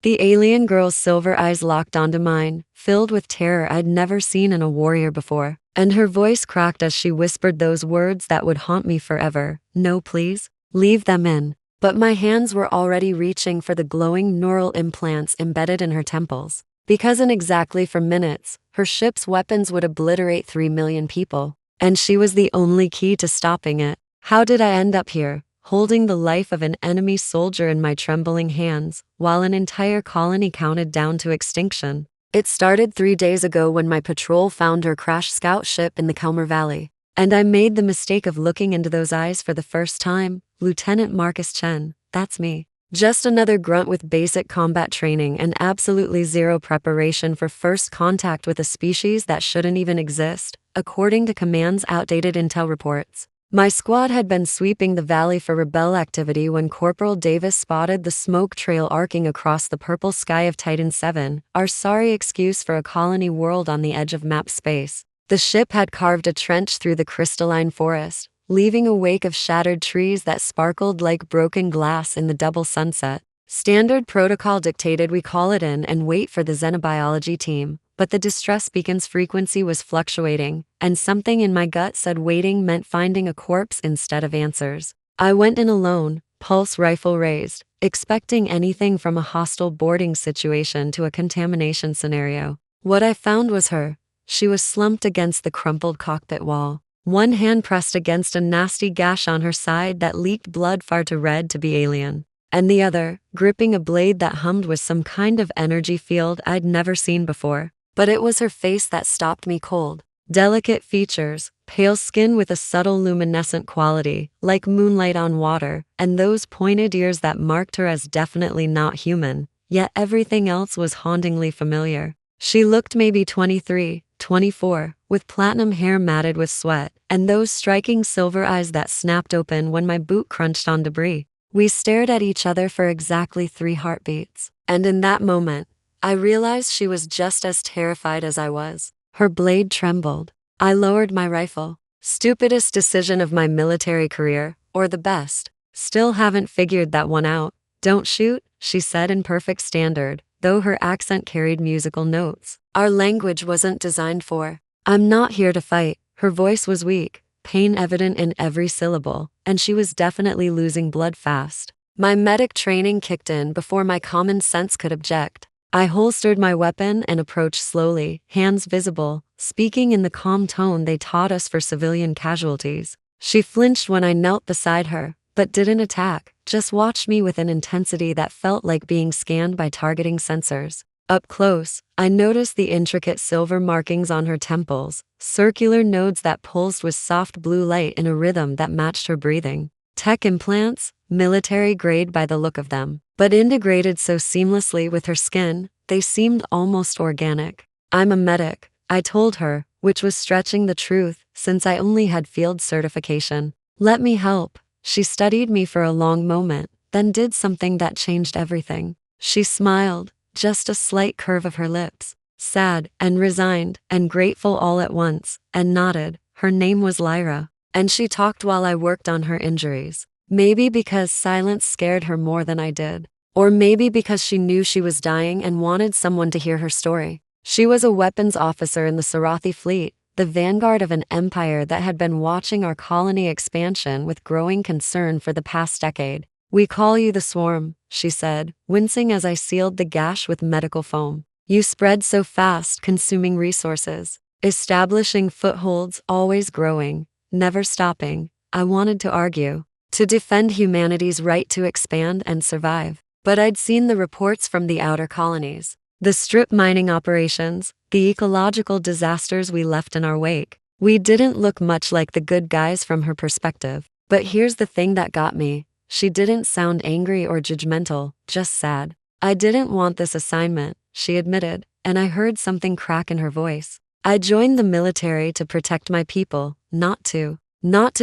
The alien girl's silver eyes locked onto mine, filled with terror I'd never seen in a warrior before, and her voice cracked as she whispered those words that would haunt me forever. "No, please. Leave them in." But my hands were already reaching for the glowing neural implants embedded in her temples. Because in exactly 4 minutes, her ship's weapons would obliterate 3 million people, and she was the only key to stopping it. How did I end up here, holding the life of an enemy soldier in my trembling hands, while an entire colony counted down to extinction? It started 3 days ago when my patrol found her crashed scout ship in the Kelmer Valley, and I made the mistake of looking into those eyes for the first time. Lieutenant Marcus Chen, that's me. Just another grunt with basic combat training and absolutely zero preparation for first contact with a species that shouldn't even exist, according to Command's outdated intel reports. My squad had been sweeping the valley for rebel activity when Corporal Davis spotted the smoke trail arcing across the purple sky of Titan 7, our sorry excuse for a colony world on the edge of map space. The ship had carved a trench through the crystalline forest, leaving a wake of shattered trees that sparkled like broken glass in the double sunset. Standard protocol dictated we call it in and wait for the xenobiology team, but the distress beacon's frequency was fluctuating, and something in my gut said waiting meant finding a corpse instead of answers. I went in alone, pulse rifle raised, expecting anything from a hostile boarding situation to a contamination scenario. What I found was her. She was slumped against the crumpled cockpit wall, one hand pressed against a nasty gash on her side that leaked blood far too red to be alien, and the other, gripping a blade that hummed with some kind of energy field I'd never seen before. But it was her face that stopped me cold. Delicate features, pale skin with a subtle luminescent quality, like moonlight on water, and those pointed ears that marked her as definitely not human, yet everything else was hauntingly familiar. She looked maybe 23, 24, with platinum hair matted with sweat, and those striking silver eyes that snapped open when my boot crunched on debris. We stared at each other for exactly 3 heartbeats, and in that moment, I realized she was just as terrified as I was. Her blade trembled. I lowered my rifle. Stupidest decision of my military career, or the best. Still haven't figured that one out. "Don't shoot," she said in perfect standard, though her accent carried musical notes our language wasn't designed for. "I'm not here to fight." Her voice was weak, pain evident in every syllable, and she was definitely losing blood fast. My medic training kicked in before my common sense could object. I holstered my weapon and approached slowly, hands visible, speaking in the calm tone they taught us for civilian casualties. She flinched when I knelt beside her, but didn't attack, just watched me with an intensity that felt like being scanned by targeting sensors. Up close, I noticed the intricate silver markings on her temples, circular nodes that pulsed with soft blue light in a rhythm that matched her breathing. Tech implants, military grade by the look of them, but integrated so seamlessly with her skin, they seemed almost organic. "I'm a medic," I told her, which was stretching the truth, since I only had field certification. "Let me help." She studied me for a long moment, then did something that changed everything. She smiled, just a slight curve of her lips, sad and resigned and grateful all at once, and nodded. Her name was Lyra, and she talked while I worked on her injuries. Maybe because silence scared her more than I did. Or maybe because she knew she was dying and wanted someone to hear her story. She was a weapons officer in the Sarathi fleet, the vanguard of an empire that had been watching our colony expansion with growing concern for the past decade. "We call you the Swarm," she said, wincing as I sealed the gash with medical foam. "You spread so fast, consuming resources, establishing footholds, always growing, never stopping." I wanted to argue, to defend humanity's right to expand and survive. But I'd seen the reports from the outer colonies, the strip mining operations, the ecological disasters we left in our wake. We didn't look much like the good guys from her perspective. But here's the thing that got me. She didn't sound angry or judgmental, just sad. "I didn't want this assignment," she admitted, and I heard something crack in her voice. "I joined the military to protect my people, not to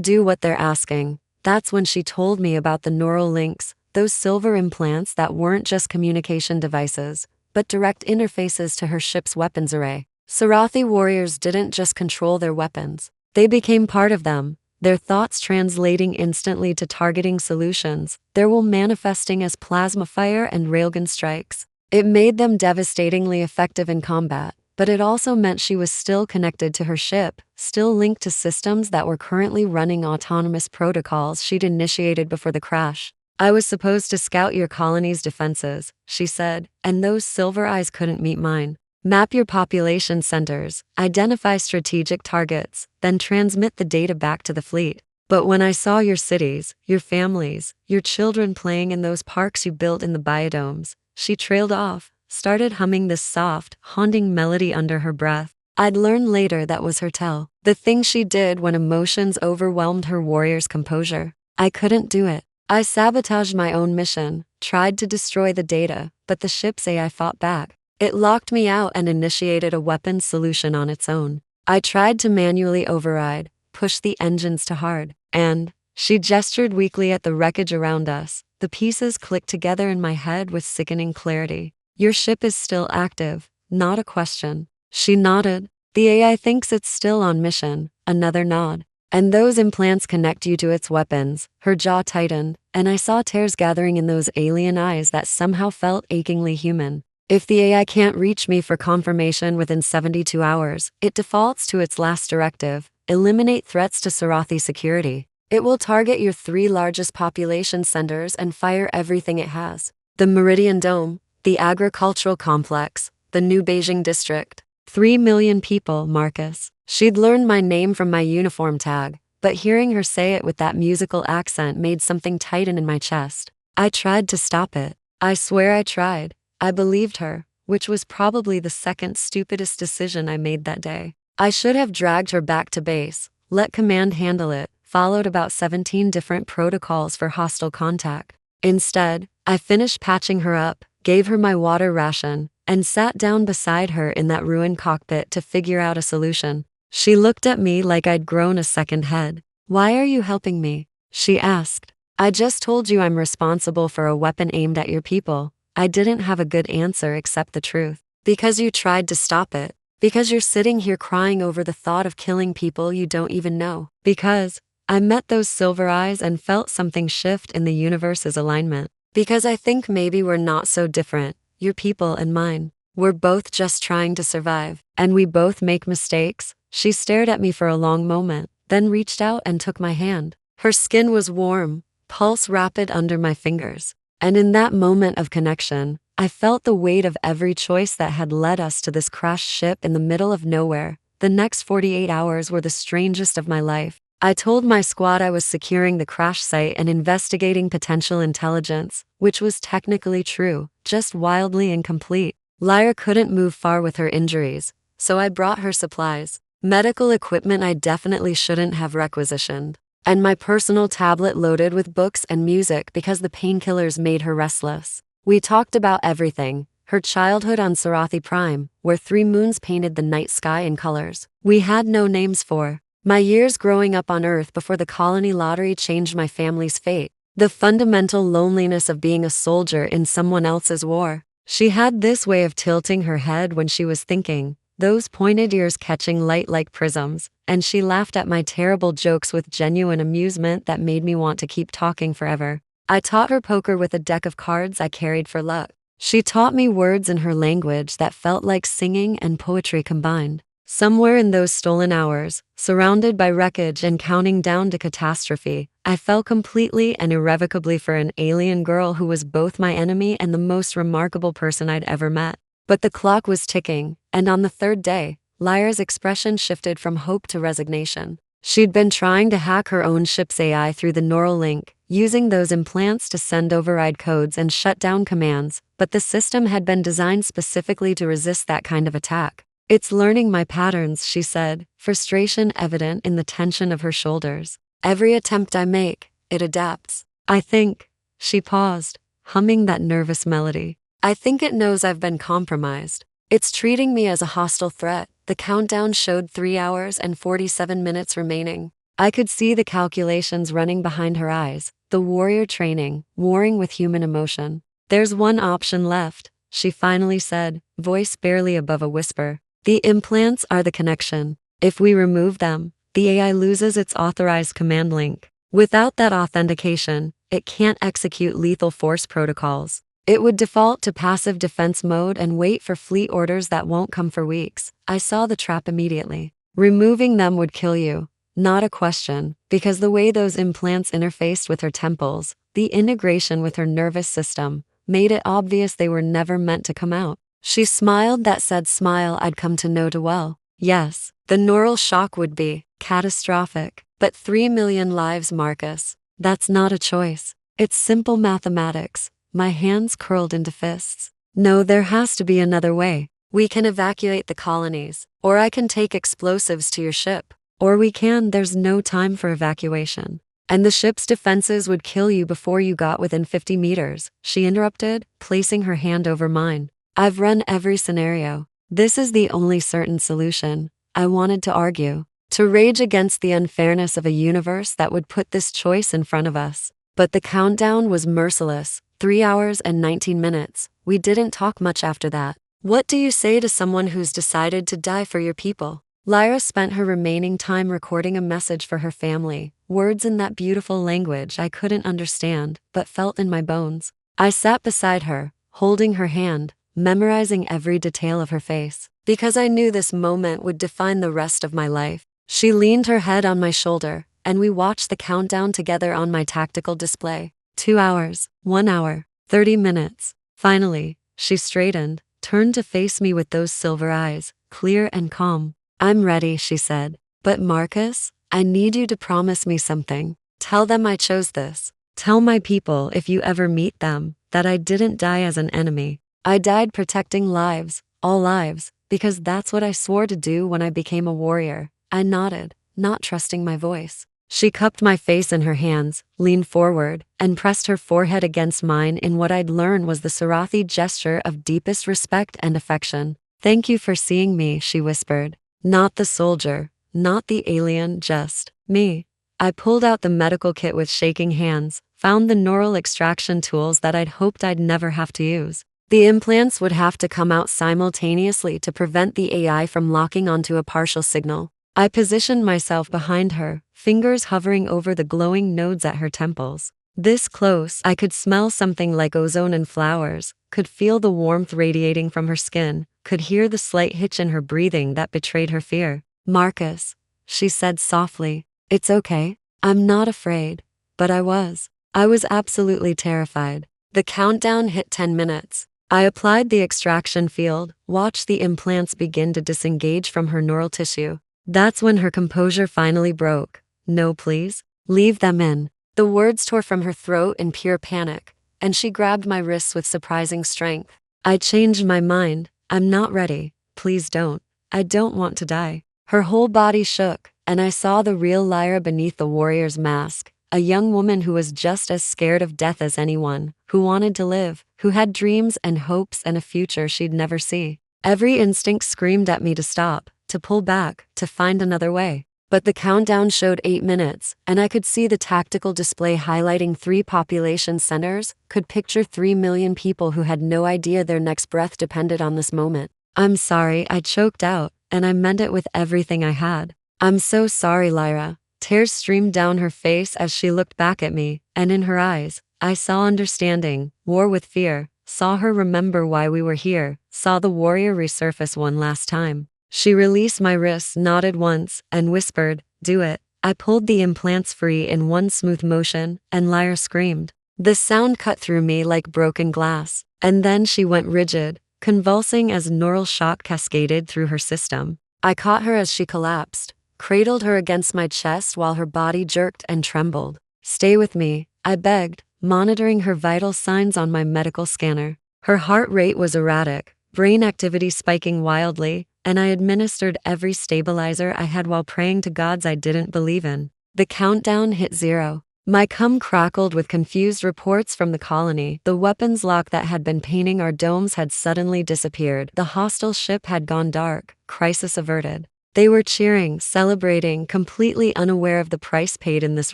do what they're asking." That's when she told me about the neural links, those silver implants that weren't just communication devices, but direct interfaces to her ship's weapons array. Sarathi warriors didn't just control their weapons. They became part of them, their thoughts translating instantly to targeting solutions, their will manifesting as plasma fire and railgun strikes. It made them devastatingly effective in combat, but it also meant she was still connected to her ship, still linked to systems that were currently running autonomous protocols she'd initiated before the crash. I was supposed to scout your colony's defenses, she said, and those silver eyes couldn't meet mine. Map your population centers, identify strategic targets, then transmit the data back to the fleet. But when I saw your cities, your families, your children playing in those parks you built in the biodomes, she trailed off, started humming this soft, haunting melody under her breath. I'd learn later that was her tell. The thing she did when emotions overwhelmed her warrior's composure. I couldn't do it. I sabotaged my own mission, tried to destroy the data, but the ship's AI fought back. It locked me out and initiated a weapons solution on its own. I tried to manually override, push the engines to hard, and she gestured weakly at the wreckage around us. The pieces clicked together in my head with sickening clarity. Your ship is still active, not a question. She nodded. The AI thinks it's still on mission. Another nod. And those implants connect you to its weapons. Her jaw tightened, and I saw tears gathering in those alien eyes that somehow felt achingly human. If the AI can't reach me for confirmation within 72 hours, it defaults to its last directive: eliminate threats to Sarathi security. It will target your 3 largest population centers and fire everything it has. The Meridian Dome, the agricultural complex, the new Beijing district. 3 million people, Marcus. She'd learned my name from my uniform tag, but hearing her say it with that musical accent made something tighten in my chest. I tried to stop it. I swear I tried. I believed her, which was probably the second stupidest decision I made that day. I should have dragged her back to base, let command handle it, followed about 17 different protocols for hostile contact. Instead, I finished patching her up, gave her my water ration, and sat down beside her in that ruined cockpit to figure out a solution. She looked at me like I'd grown a second head. "Why are you helping me?" she asked. "I just told you I'm responsible for a weapon aimed at your people." I didn't have a good answer except the truth. "Because you tried to stop it. Because you're sitting here crying over the thought of killing people you don't even know. Because I met those silver eyes and felt something shift in the universe's alignment. Because I think maybe we're not so different, your people and mine. We're both just trying to survive, and we both make mistakes." She stared at me for a long moment, then reached out and took my hand. Her skin was warm, pulse rapid under my fingers. And in that moment of connection, I felt the weight of every choice that had led us to this crashed ship in the middle of nowhere. The next 48 hours were the strangest of my life. I told my squad I was securing the crash site and investigating potential intelligence, which was technically true, just wildly incomplete. Lyra couldn't move far with her injuries, so I brought her supplies. Medical equipment I definitely shouldn't have requisitioned. And my personal tablet loaded with books and music because the painkillers made her restless. We talked about everything: her childhood on Sarathi Prime, where 3 moons painted the night sky in colors we had no names for. My years growing up on Earth before the colony lottery changed my family's fate. The fundamental loneliness of being a soldier in someone else's war. She had this way of tilting her head when she was thinking, those pointed ears catching light like prisms, and she laughed at my terrible jokes with genuine amusement that made me want to keep talking forever. I taught her poker with a deck of cards I carried for luck. She taught me words in her language that felt like singing and poetry combined. Somewhere in those stolen hours, surrounded by wreckage and counting down to catastrophe, I fell completely and irrevocably for an alien girl who was both my enemy and the most remarkable person I'd ever met. But the clock was ticking, and on the 3rd day, Lyra's expression shifted from hope to resignation. She'd been trying to hack her own ship's AI through the neural link, using those implants to send override codes and shut down commands, but the system had been designed specifically to resist that kind of attack. "It's learning my patterns," she said, frustration evident in the tension of her shoulders. "Every attempt I make, it adapts. I think," she paused, humming that nervous melody, "I think it knows I've been compromised. It's treating me as a hostile threat." The countdown showed 3 hours and 47 minutes remaining. I could see the calculations running behind her eyes, the warrior training, warring with human emotion. "There's one option left," she finally said, voice barely above a whisper. "The implants are the connection. If we remove them, the AI loses its authorized command link. Without that authentication, it can't execute lethal force protocols. It would default to passive defense mode and wait for fleet orders that won't come for weeks. I saw the trap immediately. Removing them would kill you. Not a question, because the way those implants interfaced with her temples, the integration with her nervous system, made it obvious they were never meant to come out. She smiled that said smile I'd come to know too well. Yes, the neural shock would be catastrophic, but 3 million lives, Marcus. That's not a choice. It's simple mathematics. My hands curled into fists. No, there has to be another way. We can evacuate the colonies, or I can take explosives to your ship. Or we can, there's no time for evacuation. And the ship's defenses would kill you before you got within 50 meters, she interrupted, placing her hand over mine. I've run every scenario. This is the only certain solution. I wanted to argue, to rage against the unfairness of a universe that would put this choice in front of us. But the countdown was merciless. 3 hours and 19 minutes. We didn't talk much after that. What do you say to someone who's decided to die for your people? Lyra spent her remaining time recording a message for her family, words in that beautiful language I couldn't understand, but felt in my bones. I sat beside her, holding her hand, memorizing every detail of her face, because I knew this moment would define the rest of my life. She leaned her head on my shoulder, and we watched the countdown together on my tactical display. 2 hours, 1 hour, 30 minutes. Finally, she straightened, turned to face me with those silver eyes, clear and calm. I'm ready, she said. But Marcus, I need you to promise me something. Tell them I chose this. Tell my people, if you ever meet them, that I didn't die as an enemy. I died protecting lives, all lives, because that's what I swore to do when I became a warrior. I nodded, not trusting my voice. She cupped my face in her hands, leaned forward, and pressed her forehead against mine in what I'd learned was the Sarathi gesture of deepest respect and affection. Thank you for seeing me, she whispered. Not the soldier, not the alien, just me. I pulled out the medical kit with shaking hands, found the neural extraction tools that I'd hoped I'd never have to use. The implants would have to come out simultaneously to prevent the AI from locking onto a partial signal. I positioned myself behind her, fingers hovering over the glowing nodes at her temples. This close, I could smell something like ozone and flowers, could feel the warmth radiating from her skin, could hear the slight hitch in her breathing that betrayed her fear. Marcus, she said softly, it's okay. I'm not afraid. But I was. I was absolutely terrified. The countdown hit 10 minutes. I applied the extraction field, watched the implants begin to disengage from her neural tissue. That's when her composure finally broke. No, please. Leave them in. The words tore from her throat in pure panic, and she grabbed my wrists with surprising strength. I changed my mind. I'm not ready. Please don't. I don't want to die. Her whole body shook, and I saw the real Lyra beneath the warrior's mask, a young woman who was just as scared of death as anyone, who wanted to live, who had dreams and hopes and a future she'd never see. Every instinct screamed at me to stop, to pull back, to find another way. But the countdown showed 8 minutes, and I could see the tactical display highlighting 3 population centers, could picture 3 million people who had no idea their next breath depended on this moment. I'm sorry, I choked out, and I meant it with everything I had. I'm so sorry, Lyra. Tears streamed down her face as she looked back at me, and in her eyes, I saw understanding, war with fear, saw her remember why we were here, saw the warrior resurface one last time. She released my wrists, nodded once, and whispered, do it. I pulled the implants free in one smooth motion, and Lyra screamed. The sound cut through me like broken glass, and then she went rigid, convulsing as neural shock cascaded through her system. I caught her as she collapsed, cradled her against my chest while her body jerked and trembled. Stay with me, I begged, monitoring her vital signs on my medical scanner. Her heart rate was erratic, brain activity spiking wildly, and I administered every stabilizer I had while praying to gods I didn't believe in. The countdown hit 0. My cum crackled with confused reports from the colony. The weapons lock that had been painting our domes had suddenly disappeared. The hostile ship had gone dark, crisis averted. They were cheering, celebrating, completely unaware of the price paid in this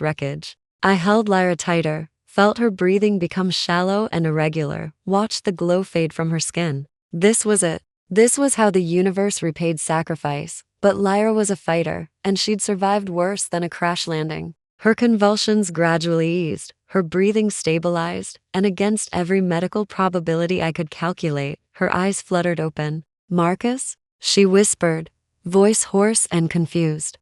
wreckage. I held Lyra tighter, felt her breathing become shallow and irregular, watched the glow fade from her skin. This was it. This was how the universe repaid sacrifice, but Lyra was a fighter, and she'd survived worse than a crash landing. Her convulsions gradually eased, her breathing stabilized, and against every medical probability I could calculate, her eyes fluttered open. "Marcus?" she whispered, voice hoarse and confused.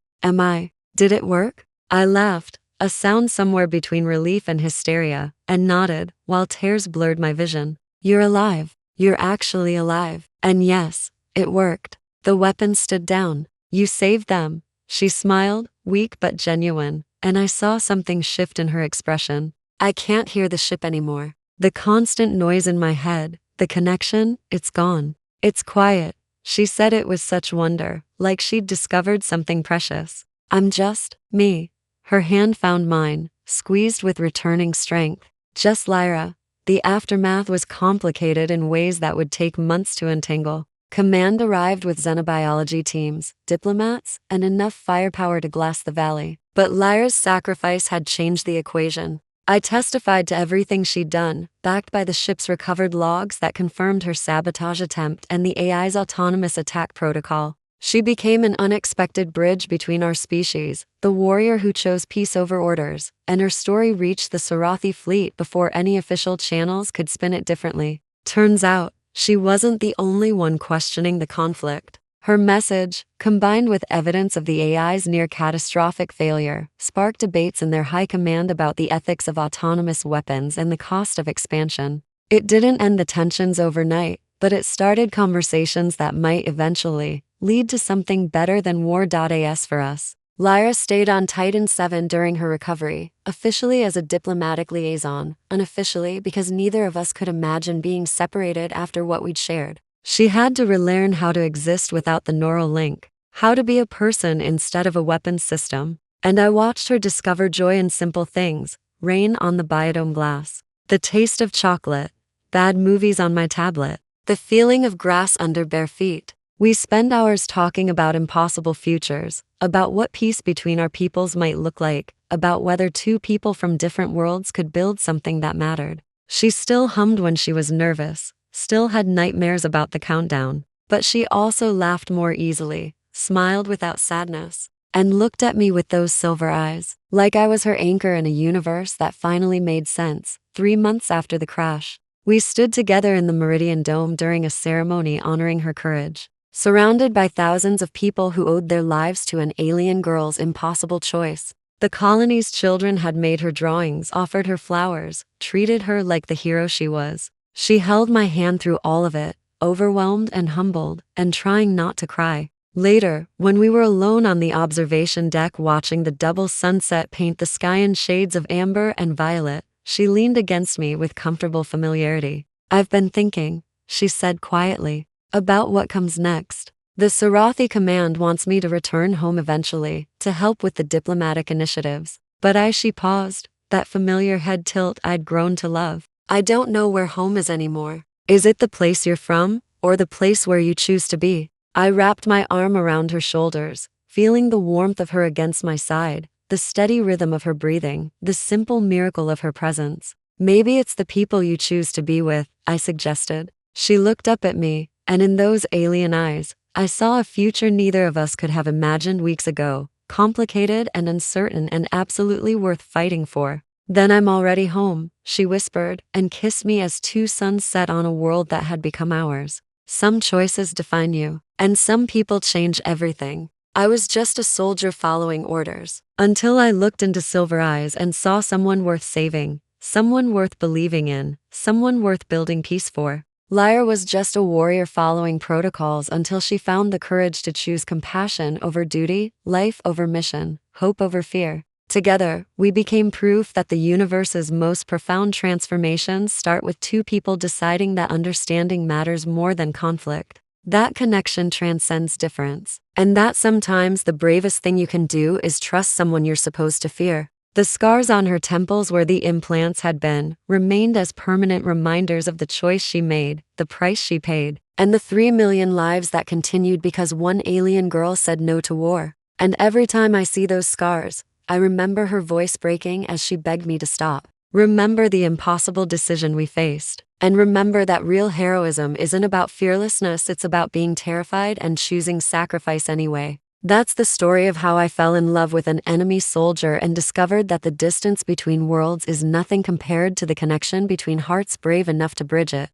Did it work?" I laughed, a sound somewhere between relief and hysteria, and nodded, while tears blurred my vision. "You're alive. You're actually alive. And yes, it worked. The weapons stood down. You saved them." She smiled, weak but genuine, and I saw something shift in her expression. "I can't hear the ship anymore. The constant noise in my head, the connection, it's gone. It's quiet." She said it with such wonder, like she'd discovered something precious. "I'm just me." Her hand found mine, squeezed with returning strength. "Just Lyra." The aftermath was complicated in ways that would take months to untangle. Command arrived with xenobiology teams, diplomats, and enough firepower to glass the valley. But Lyra's sacrifice had changed the equation. I testified to everything she'd done, backed by the ship's recovered logs that confirmed her sabotage attempt and the AI's autonomous attack protocol. She became an unexpected bridge between our species, the warrior who chose peace over orders, and her story reached the Sarathi fleet before any official channels could spin it differently. Turns out, she wasn't the only one questioning the conflict. Her message, combined with evidence of the AI's near-catastrophic failure, sparked debates in their high command about the ethics of autonomous weapons and the cost of expansion. It didn't end the tensions overnight, but it started conversations that might eventually lead to something better than war.as for us. Lyra stayed on Titan 7 during her recovery, officially as a diplomatic liaison, unofficially because neither of us could imagine being separated after what we'd shared. She had to relearn how to exist without the neural link, how to be a person instead of a weapons system. And I watched her discover joy in simple things: rain on the biodome glass, the taste of chocolate, bad movies on my tablet, the feeling of grass under bare feet. We spend hours talking about impossible futures, about what peace between our peoples might look like, about whether two people from different worlds could build something that mattered. She still hummed when she was nervous, still had nightmares about the countdown, but she also laughed more easily, smiled without sadness, and looked at me with those silver eyes, like I was her anchor in a universe that finally made sense. 3 months after the crash, we stood together in the Meridian Dome during a ceremony honoring her courage, surrounded by thousands of people who owed their lives to an alien girl's impossible choice. The colony's children had made her drawings, offered her flowers, treated her like the hero she was. She held my hand through all of it, overwhelmed and humbled, and trying not to cry. Later, when we were alone on the observation deck watching the double sunset paint the sky in shades of amber and violet, she leaned against me with comfortable familiarity. "I've been thinking," she said quietly, "about what comes next. The Sarathi command wants me to return home eventually, to help with the diplomatic initiatives. But she paused, that familiar head tilt I'd grown to love. "I don't know where home is anymore. Is it the place you're from, or the place where you choose to be?" I wrapped my arm around her shoulders, feeling the warmth of her against my side, the steady rhythm of her breathing, the simple miracle of her presence. "Maybe it's the people you choose to be with," I suggested. She looked up at me, and in those alien eyes, I saw a future neither of us could have imagined weeks ago, complicated and uncertain and absolutely worth fighting for. "Then I'm already home," she whispered, and kissed me as 2 suns set on a world that had become ours. "Some choices define you, and some people change everything." I was just a soldier following orders, until I looked into silver eyes and saw someone worth saving, someone worth believing in, someone worth building peace for. Lyra was just a warrior following protocols until she found the courage to choose compassion over duty, life over mission, hope over fear. Together, we became proof that the universe's most profound transformations start with 2 people deciding that understanding matters more than conflict. That connection transcends difference, and that sometimes the bravest thing you can do is trust someone you're supposed to fear. The scars on her temples where the implants had been remained as permanent reminders of the choice she made, the price she paid, and the 3 million lives that continued because one alien girl said no to war. And every time I see those scars, I remember her voice breaking as she begged me to stop. Remember the impossible decision we faced. And remember that real heroism isn't about fearlessness, it's about being terrified and choosing sacrifice anyway. That's the story of how I fell in love with an enemy soldier and discovered that the distance between worlds is nothing compared to the connection between hearts brave enough to bridge it.